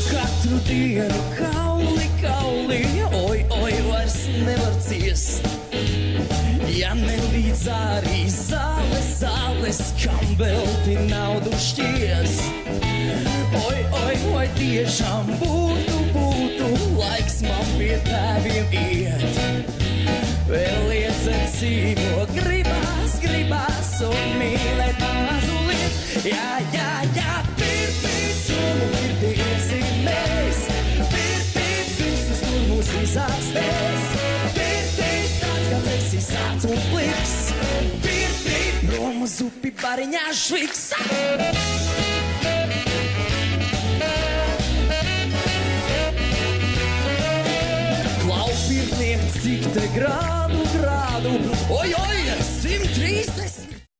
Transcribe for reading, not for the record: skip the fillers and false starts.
Katru dienu kauli, kauli, oi, oi, vairs nevar ciest. Ja nelīdz arī zāles, zāles, kam velti naudu šķiest. Oi, oi, oi, tiešām būtu laiks man pie tēviem iet. Vēl iedzert dzīvo, gribās un mīlēt mazulīt. Jā, pirpīt sumu, pirdīsim mēs. Pirpīt visus, kur mūs izārstēs. Pirpīt tāds, kāds esi sāc un pliks. Pirpīt prom uz upi bariņā šviks. Klaupirnieks, cik te grādu, oi, 130.